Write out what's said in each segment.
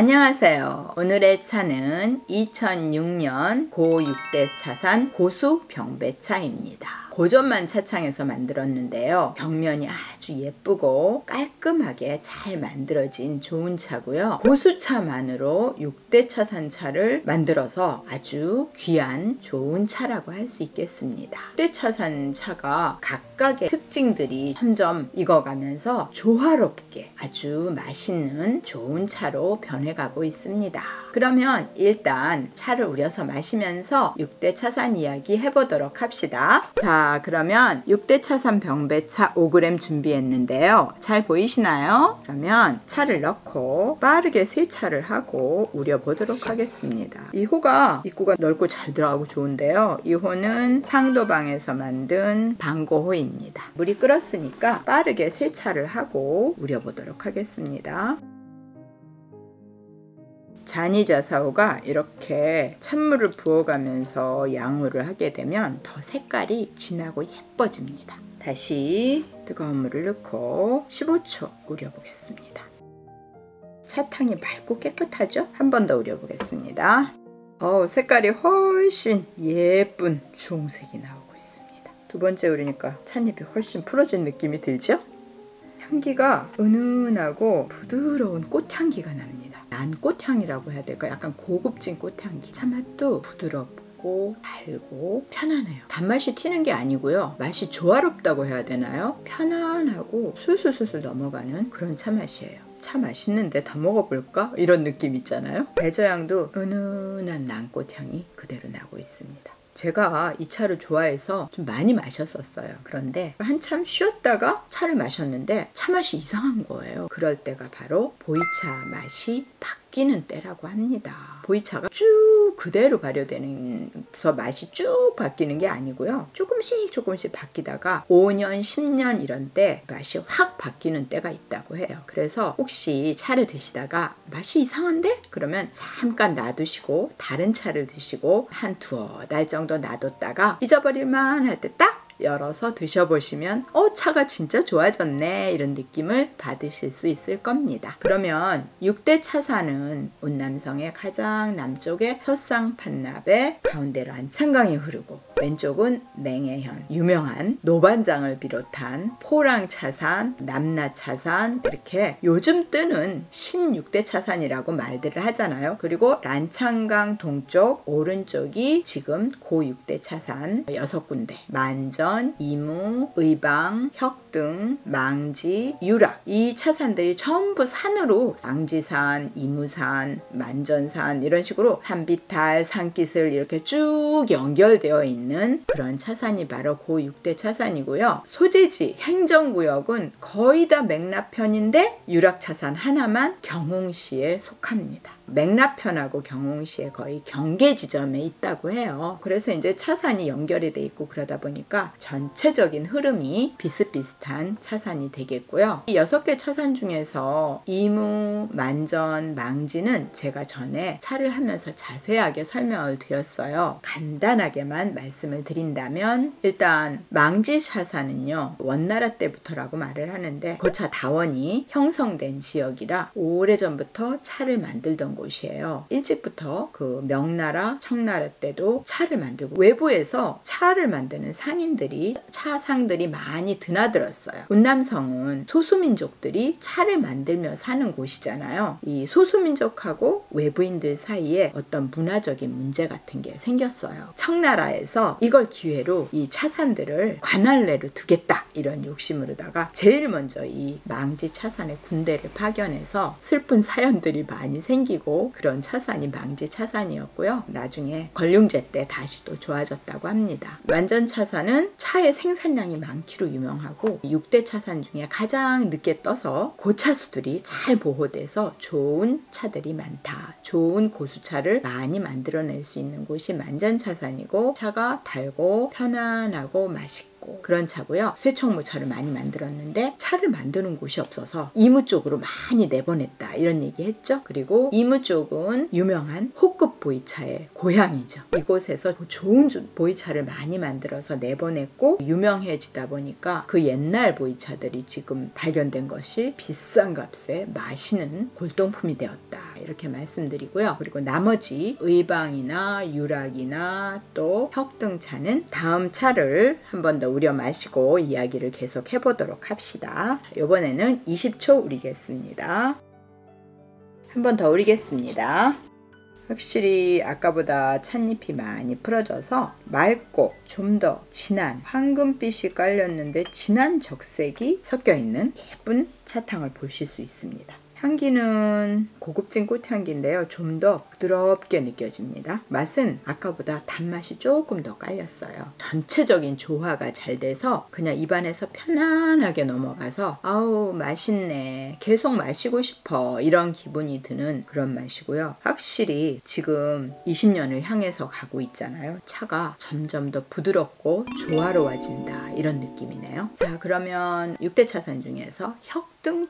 안녕하세요. 오늘의 차는 2006년 고6대 차산 고수 병배차입니다. 고전만 차창에서 만들었는데요. 벽면이 아주 예쁘고 깔끔하게 잘 만들어진 좋은 차고요. 고수차만으로 6대 차산 차를 만들어서 아주 귀한 좋은 차라고 할 수 있겠습니다. 6대 차산 차가 각각의 특징들이 점점 익어가면서 조화롭게 아주 맛있는 좋은 차로 변해가고 있습니다. 그러면 일단 차를 우려서 마시면서 6대 차산 이야기 해보도록 합시다. 자, 그러면 6대 차산 병배차 5g 준비했는데요. 잘 보이시나요? 그러면 차를 넣고 빠르게 세차를 하고 우려보도록 하겠습니다. 이 호가 입구가 넓고 잘 들어가고 좋은데요. 이 호는 상도방에서 만든 방고호입니다. 물이 끓었으니까 빠르게 세차를 하고 우려보도록 하겠습니다. 잔이자사호가 이렇게 찬물을 부어가면서 양호를 하게 되면 더 색깔이 진하고 예뻐집니다. 다시 뜨거운 물을 넣고 15초 우려보겠습니다. 차탕이 맑고 깨끗하죠? 한 번 더 우려보겠습니다. 색깔이 훨씬 예쁜 주홍색이 나오고 있습니다. 두 번째 우리니까 찻잎이 훨씬 풀어진 느낌이 들죠? 향기가 은은하고 부드러운 꽃향기가 납니다. 난 꽃향이라고 해야 될까? 약간 고급진 꽃향기. 차맛도 부드럽고 달고 편안해요. 단맛이 튀는 게 아니고요. 맛이 조화롭다고 해야 되나요? 편안하고 술술술술 넘어가는 그런 차맛이에요. 차 맛있는데 다 먹어볼까? 이런 느낌 있잖아요. 배저향도 은은한 난꽃향이 그대로 나고 있습니다. 제가 이 차를 좋아해서 좀 많이 마셨었어요. 그런데 한참 쉬었다가 차를 마셨는데 차 맛이 이상한 거예요. 그럴 때가 바로 보이차 맛이 바뀌는 때라고 합니다. 보이차가 쭉 그대로 발효되면서 맛이 쭉 바뀌는 게 아니고요. 조금씩 바뀌다가 5년, 10년 이런 때 맛이 확 바뀌는 때가 있다고 해요. 그래서 혹시 차를 드시다가 맛이 이상한데? 그러면 잠깐 놔두시고 다른 차를 드시고 한 두어 달 정도 놔뒀다가 잊어버릴만 할 때 딱 열어서 드셔보시면 차가 진짜 좋아졌네 이런 느낌을 받으실 수 있을 겁니다. 그러면 6대 차산은 운남성의 가장 남쪽에 서쌍판납에 가운데로 안창강이 흐르고 왼쪽은 맹해현 유명한 노반장을 비롯한 포랑차산, 남나차산 이렇게 요즘 뜨는 신 6대 차산이라고 말들을 하잖아요. 그리고 란창강 동쪽 오른쪽이 지금 고 6대 차산 6군데 만전, 이무, 의방, 혁등, 망지, 유락 이 차산들이 전부 산으로 망지산, 이무산, 만전산 이런 식으로 산비탈, 산기슭 이렇게 쭉 연결되어 있는 그런 차산이 바로 고 6대 차산이고요. 소재지, 행정구역은 거의 다 맥라편인데 유락차산 하나만 경홍시에 속합니다. 맥라편하고 경홍시에 거의 경계 지점에 있다고 해요. 그래서 이제 차산이 연결이 돼 있고 그러다 보니까 전체적인 흐름이 비슷비슷한 차산이 되겠고요. 이 6개 차산 중에서 이무, 만전, 망지는 제가 전에 차를 하면서 자세하게 설명을 드렸어요. 간단하게만 말씀을 드린다면 일단 망지 차산은요 원나라 때부터라고 말을 하는데 고차 다원이 형성된 지역이라 오래전부터 차를 만들던 곳이에요. 일찍부터 그 명나라, 청나라 때도 차를 만들고 외부에서 차를 만드는 상인들이 차상들이 많이 드나들었어요. 운남성은 소수민족들이 차를 만들며 사는 곳이잖아요. 이 소수민족하고 외부인들 사이에 어떤 문화적인 문제 같은 게 생겼어요. 청나라에서 이걸 기회로 이 차산들을 관할내로 두겠다 이런 욕심으로다가 제일 먼저 이 망지 차산의 군대를 파견해서 슬픈 사연들이 많이 생기고 그런 차산이 망지 차산이었고요. 나중에 권룡제 때 다시 또 좋아졌다고 합니다. 만전 차산은 차의 생산량이 많기로 유명하고 6대 차산 중에 가장 늦게 떠서 고차수들이 잘 보호돼서 좋은 차들이 많다. 좋은 고수차를 많이 만들어낼 수 있는 곳이 만전 차산이고 차가 달고 편안하고 맛있고 있고 그런 차고요. 쇠청무차를 많이 만들었는데 차를 만드는 곳이 없어서 이무 쪽으로 많이 내보냈다 이런 얘기 했죠. 그리고 이무 쪽은 유명한 호급 보이차의 고향이죠. 이곳에서 좋은 보이차를 많이 만들어서 내보냈고 유명해지다 보니까 그 옛날 보이차들이 지금 발견된 것이 비싼 값에 마시는 골동품이 되었다 이렇게 말씀드리고요. 그리고 나머지 의방이나 유락이나 또 혁등차는 다음 차를 한 번 더 우려 마시고 이야기를 계속 해보도록 합시다. 이번에는 20초 우리겠습니다. 한 번 더 우리겠습니다. 확실히 아까보다 찻잎이 많이 풀어져서 맑고 좀 더 진한 황금빛이 깔렸는데 진한 적색이 섞여있는 예쁜 차탕을 보실 수 있습니다. 향기는 고급진 꽃향기인데요. 좀 더 부드럽게 느껴집니다. 맛은 아까보다 단맛이 조금 더 깔렸어요. 전체적인 조화가 잘 돼서 그냥 입안에서 편안하게 넘어가서 아우 맛있네, 계속 마시고 싶어 이런 기분이 드는 그런 맛이고요. 확실히 지금 20년을 향해서 가고 있잖아요. 차가 점점 더 부드럽고 조화로워진다 이런 느낌이네요. 자, 그러면 6대 차산 중에서 혁등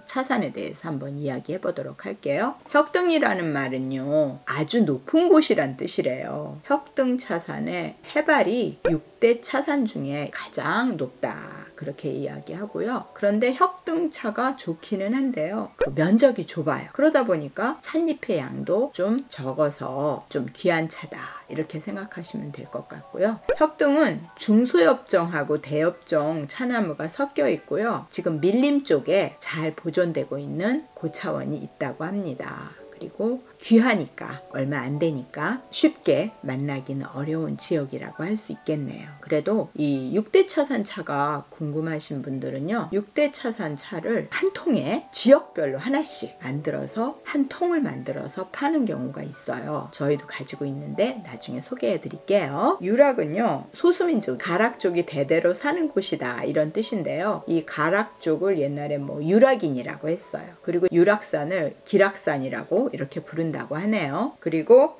차산에 대해서 한번 이야기해 보도록 할게요. 혁등이라는 말은요, 아주 높은 곳이란 뜻이래요. 혁등 차산의 해발이 6대 차산 중에 가장 높다 그렇게 이야기하고요. 그런데 혁등차가 좋기는 한데요, 그 면적이 좁아요. 그러다 보니까 찻잎의 양도 좀 적어서 좀 귀한 차다 이렇게 생각하시면 될 것 같고요. 혁등은 중소엽종하고 대엽종 차나무가 섞여 있고요. 지금 밀림 쪽에 잘 보존되고 있는 고차원이 있다고 합니다. 그리고 귀하니까 얼마 안 되니까 쉽게 만나기는 어려운 지역이라고 할 수 있겠네요. 그래도 이 6대 차산 차가 궁금하신 분들은요, 6대 차산 차를 한 통에 지역별로 하나씩 만들어서 한 통을 만들어서 파는 경우가 있어요. 저희도 가지고 있는데 나중에 소개해 드릴게요. 유락은요, 소수민족 가락 쪽이 대대로 사는 곳이다 이런 뜻인데요. 이 가락 쪽을 옛날에 뭐 유락인이라고 했어요. 그리고 유락산을 기락산이라고 이렇게 부른다고 하네요. 그리고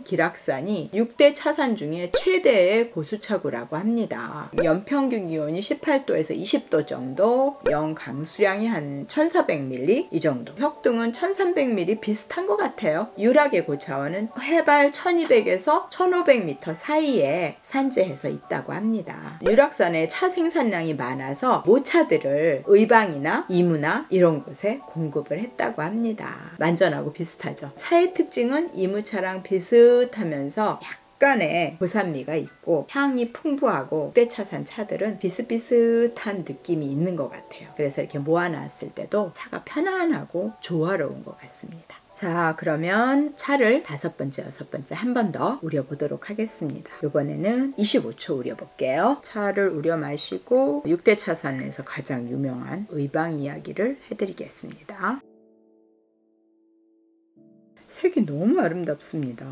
기락산이 6대 차산 중에 최대의 고수차구라고 합니다. 연평균 기온이 18도에서 20도 정도, 영강수량이 한 1400ml 이 정도. 혁등은 1300ml 비슷한 것 같아요. 유락의 고차원은 해발 1200에서 1500m 사이에 산재해서 있다고 합니다. 유락산에 차 생산량이 많아서 모차들을 의방이나 이무나 이런 곳에 공급을 했다고 합니다. 만전하고 비슷하죠. 차의 특징은 이무차랑 비슷하면서 약간의 고산미가 있고 향이 풍부하고 6대 차산 차들은 비슷비슷한 느낌이 있는 것 같아요. 그래서 이렇게 모아놨을 때도 차가 편안하고 조화로운 것 같습니다. 자, 그러면 차를 5번째, 6번째 한 번 더 우려보도록 하겠습니다. 이번에는 25초 우려볼게요. 차를 우려 마시고 6대 차산에서 가장 유명한 의방 이야기를 해드리겠습니다. 색이 너무 아름답습니다.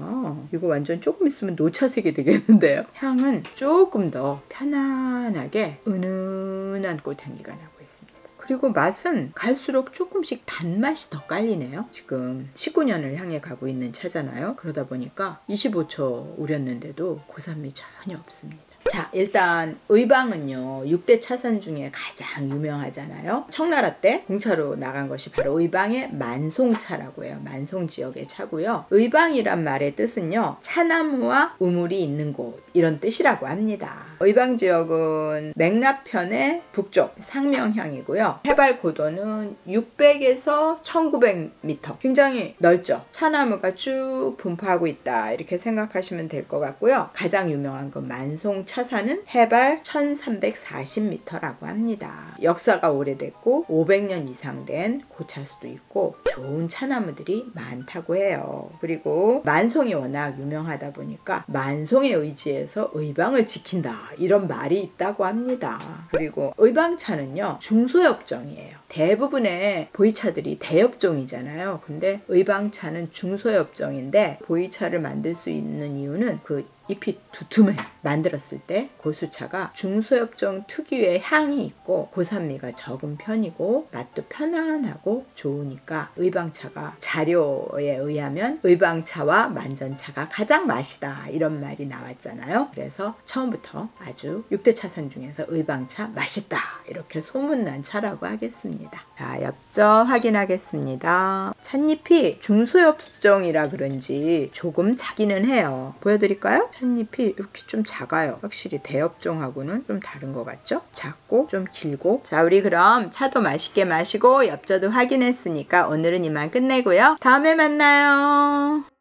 이거 완전 조금 있으면 녹차색이 되겠는데요. 향은 조금 더 편안하게 은은한 꽃향기가 나고 있습니다. 그리고 맛은 갈수록 조금씩 단맛이 더 깔리네요. 지금 19년을 향해 가고 있는 차잖아요. 그러다 보니까 25초 우렸는데도 고산미 전혀 없습니다. 자, 일단 의방은요, 6대 차산 중에 가장 유명하잖아요. 청나라 때 공차로 나간 것이 바로 의방의 만송차라고 해요. 만송 지역의 차고요. 의방이란 말의 뜻은요, 차나무와 우물이 있는 곳 이런 뜻이라고 합니다. 의방 지역은 맥라편의 북쪽 상명향이고요. 해발 고도는 600에서 1900m, 굉장히 넓죠. 차나무가 쭉 분포하고 있다 이렇게 생각하시면 될 것 같고요. 가장 유명한 건 만송 차산은 해발 1340m라고 합니다. 역사가 오래됐고 500년 이상 된 고차수도 있고 좋은 차나무들이 많다고 해요. 그리고 만송이 워낙 유명하다 보니까 만송의 의지에서 의방을 지킨다 이런 말이 있다고 합니다. 그리고 의방차는요, 중소엽종이에요. 대부분의 보이차들이 대엽종이잖아요. 근데 의방차는 중소엽종인데 보이차를 만들 수 있는 이유는 그 잎이 두툼해. 만들었을 때 고수차가 중소엽종 특유의 향이 있고 고산미가 적은 편이고 맛도 편안하고 좋으니까 의방차가 자료에 의하면 의방차와 만전차가 가장 맛이다 이런 말이 나왔잖아요. 그래서 처음부터 아주 6대 차선 중에서 의방차 맛있다 이렇게 소문난 차라고 하겠습니다. 자, 엽전 확인하겠습니다. 찻잎이 중소엽종이라 그런지 조금 작기는 해요. 보여드릴까요? 찻잎이 이렇게 좀 작아요. 확실히 대엽종하고는 좀 다른 것 같죠? 작고 좀 길고. 자, 우리 그럼 차도 맛있게 마시고 엽전도 확인했으니까 오늘은 이만 끝내고요. 다음에 만나요.